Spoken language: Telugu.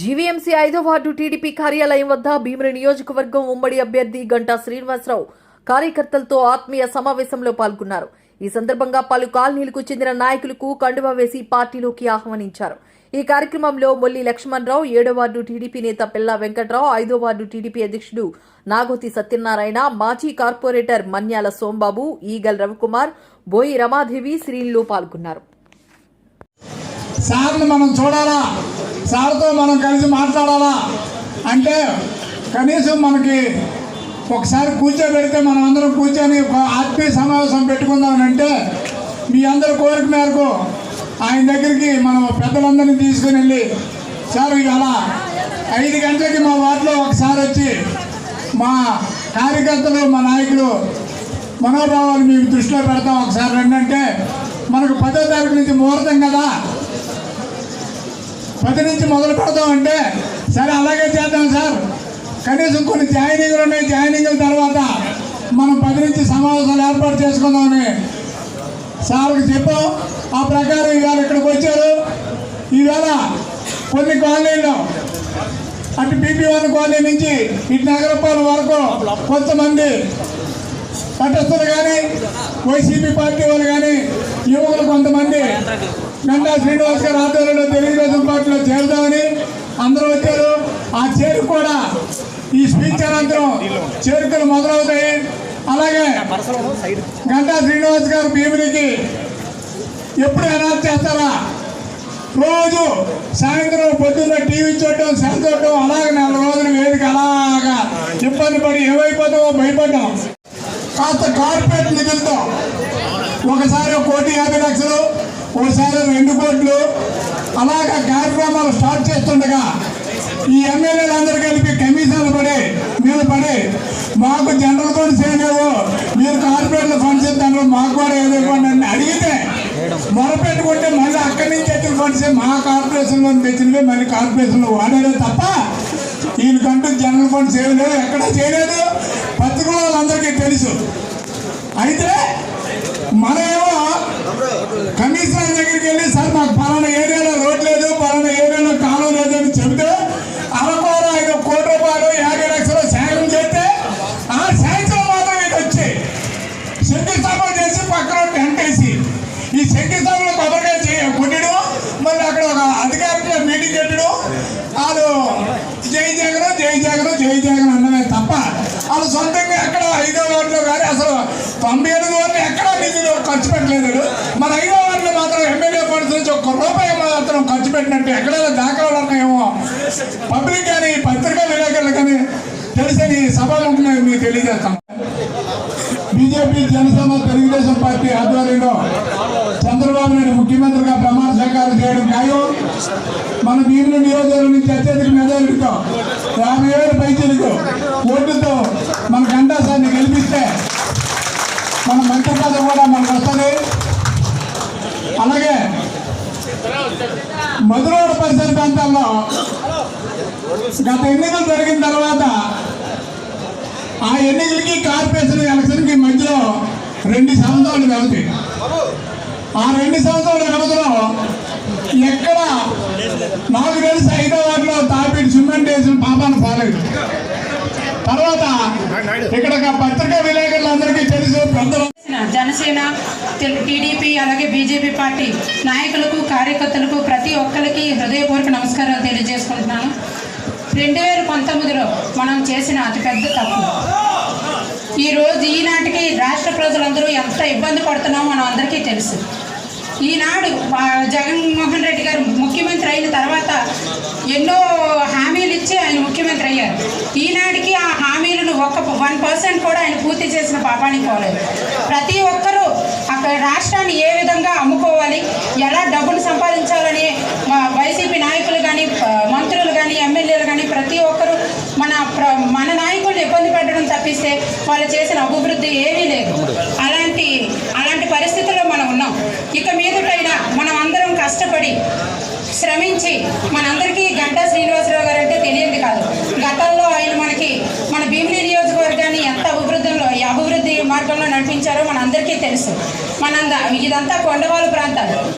జీవీఎంసీ 5వ వార్డు టీడీపీ కార్యాలయం వద్ద భీమిలి నియోజకవర్గం ఉమ్మడి అభ్యర్థి గంటా శ్రీనివాసరావు కార్యకర్తలతో ఆత్మీయ సమావేశంలో పాల్గొన్నారు. ఈ సందర్భంగా పలు కాలనీలకు చెందిన నాయకులకు కండువా వేసి పార్టీలోకి ఆహ్వానించారు. ఈ కార్యక్రమంలో మొల్లి లక్ష్మణరావు, 7వ వార్డు టీడీపీ నేత పిల్లా వెంకట్రావు, 5వ వార్డు టీడీపీ అధ్యక్షుడు నాగోతి సత్యనారాయణ, మాజీ కార్పొరేటర్ మన్యాల సోంబాబు, ఈగల్ రవికుమార్, బోయి రమాదేవి, శ్రీనులు పాల్గొన్నారు. సార్ని మనం చూడాలా, సార్తో మనం కలిసి మాట్లాడాలా అంటే కనీసం మనకి ఒకసారి కూర్చోబెడితే మనం అందరం కూర్చొని ఆత్మీయ సమావేశం పెట్టుకుందామని అంటే మీ అందరి కోరిక మేరకు ఆయన దగ్గరికి మనం పెద్దలందరినీ తీసుకుని వెళ్ళి సార్ ఇవాళ 5 గంటలకి మా వార్డులో ఒకసారి వచ్చి మా కార్యకర్తలు మా నాయకులు మనోభావాలు మేము దృష్టిలో పెడతాం, ఒకసారి రండి అంటే మనకు 10వ తారీఖు నుంచి ముహూర్తం కదా, 10 నుంచి మొదలు పెడతామంటే సరే అలాగే చేద్దాం సార్, కనీసం కొన్ని జాయినింగ్లు ఉన్నాయి, జాయినింగ్ల తర్వాత మనం 10 నుంచి సమావేశాలు ఏర్పాటు చేసుకుందామని సార్కి చెప్పాం. ఆ ప్రకారం ఇవాళ ఇక్కడికి వచ్చారు. ఈవేళ కొన్ని కాలనీల్లో అటు BP1 కాలనీ నుంచి ఇటు నగరపాలెం వరకు కొంతమంది తటస్థులు కానీ వైసీపీ పార్టీ వాళ్ళు కానీ యువకులు కొంతమంది గంటా శ్రీనివాస్ గారి ఆధ్వర్యంలో తెలుగుదేశం పార్టీలో చేరుదామని అందరూ వచ్చారు. ఆ చేరుకు కూడా ఈ స్పీచ్ అనంతరం చేరుకలు మొదలవుతాయి. అలాగే గంటా శ్రీనివాస్ గారు భీమిలికి ఎప్పుడు అనౌన్స్ చేస్తారా, రోజు సాయంత్రం పొద్దున్న టీవీ చూడటం, సెల్ చూడటం, అలాగే 4 రోజులు వేదిక అలాగా ఇబ్బంది పడి ఏమైపోతామో భయపడ్డాం. కాస్త కార్పొరేట్ నిధులతో ఒకసారి 1,50,00,000, ఒకసారి 2 కోట్లు అలాగా కార్యక్రమాలు స్టార్ట్ చేస్తుండగా ఈ ఎమ్మెల్యేలందరూ కలిపి కమిషన్లు పడి మాకు జనరల్ ఫండ్స్ ఏమేవో మీరు కార్పొరేట్ ఫండ్స్ ఇద్దాను, మాకు కూడా ఏదో ఇవ్వండి అని అడిగితే మొరపెట్టుకుంటే మళ్ళీ అక్కడి నుంచి తెచ్చిన ఫండ్సే మా కార్పొరేషన్లో తెచ్చినవే మళ్ళీ కార్పొరేషన్లో వాడారే తప్ప వీళ్ళకంటూ జనరల్ ఫండ్స్ ఏమి లేవు, ఎక్కడా చేయలేదు. పత్రికల వాళ్ళందరికీ తెలుసు. అయితే మనమేమో కమిషనర్ దగ్గరికి వెళ్ళి సార్ మాకు పలానా ఏరియాలో రోడ్ లేదు, పలానా ఏరియాలో కాలువ లేదు అని చెబితే అరకోర 5 కోట్ల రూపాయలు 50 లక్షలు శాంక్షన్ చేస్తే ఆ శాంక్షన్ మాత్రం ఇది వచ్చి శంకుస్థాపన చేసి పక్కన టెంటేసి ఈ శంకుస్థాపన కొబ్బరికాయ కొట్టడం, మళ్ళీ అక్కడ ఒక అధికారిక మీటింగ్ పెట్టడం, వాళ్ళు జై జగన్ అన్నమే తప్ప వాళ్ళు సొంతంగా ఎక్కడ 5వ వార్డులో కానీ అసలు 97 వార్డులు ఎక్కడా నిధులు ఖర్చు పెట్టలేదు. మన 5వ వార్డులో మాత్రం ఎమ్మెల్యే ఫండ్స్ నుంచి ₹1 మాత్రం ఖర్చు పెట్టినట్టు ఎక్కడైనా దాఖలాలు ఉన్నాయేమో పబ్లిక్ కానీ పత్రికా విలేకరులు కానీ తెలిసని సభాముఖంగా మీకు తెలియజేస్తాం. బీజేపీ, జనసేన, తెలుగుదేశం పార్టీ ఆధ్వర్యంలో చంద్రబాబు నాయుడు ముఖ్యమంత్రిగా ప్రమాణ స్వీకారం చేయడం ఖాయం. మన భీమిలి నియోజకవర్గం నుంచి అత్యధిక మెజారిటీతో 50,000 పైచీలకు ఓట్లతో మన గంటా సార్ని గెలిపిస్తే మన మంత్రి పదవి కూడా మనకు వస్తుంది. అలాగే మధురోడ పరిసర ప్రాంతాల్లో గత ఎన్నికలు జరిగిన తర్వాత ఆ ఎన్నికలకి కార్పొరేషన్ ఎలక్షన్కి మధ్యలో 2 సంవత్సరాలు వ్యవధి. ఆ 2 సంవత్సరాల వ్యవధిలో ఎక్కడ నాకు తెలిసి 5వ వార్డులో తాపేటి సిమెంట్ వేసిన పాపాను పాలేదు. తర్వాత ఇక్కడ పత్రికా విలేకరులందరికీ తెలుసు, పెద్దలు జనసేన, టీడీపీ అలాగే బీజేపీ పార్టీ నాయకులకు, కార్యకర్తలకు ప్రతి ఒక్కరికి హృదయపూర్వక నమస్కారాలు తెలియజేసుకుంటున్నాను. 2019లో మనం చేసిన అతిపెద్ద తప్పు ఈనాటికి రాష్ట్ర ప్రజలందరూ ఎంత ఇబ్బంది పడుతున్నామో మనం అందరికీ తెలుసు. ఈనాడు జగన్మోహన్ రెడ్డి గారు ముఖ్యమంత్రి అయిన తర్వాత ఎన్నో హామీలు ఇచ్చి ఆయన ముఖ్యమంత్రి అయ్యారు. ఈనాటికి ఆ హామీలను 1% కూడా ఆయన పూర్తి చేసిన పాపానికి పోలేదు. ప్రతి ఒక్కరూ అక్కడ రాష్ట్రాన్ని ఏ విధంగా అమ్ముకోవాలి, ఎలా డబ్బులు సంపాదించాలని వైసీపీ నాయకులు కానీ, మంత్రులు కానీ, ఎమ్మెల్యేలు కానీ ప్రతి ఒక్కరూ మన నాయకులను ఇబ్బంది పెట్టడం తప్పిస్తే వాళ్ళు చేసిన అభివృద్ధి ఏమీ లేదు. అలాంటి పరిస్థితుల్లో మనం ఉన్నాం. ఇక మీదటైనా మనం అందరం కష్టపడి శ్రమించి మనందరికీ గంటా శ్రీనివాసరావు గారు అంటే తెలియదు కాదు. గతంలో ఆయన మన భీమిలి నియోజకవర్గాన్ని ఎంత అభివృద్ధి మార్గంలో నడిపించారో మనందరికీ తెలుసు. ఇదంతా కొండవాళ్ళ ప్రాంతాలు.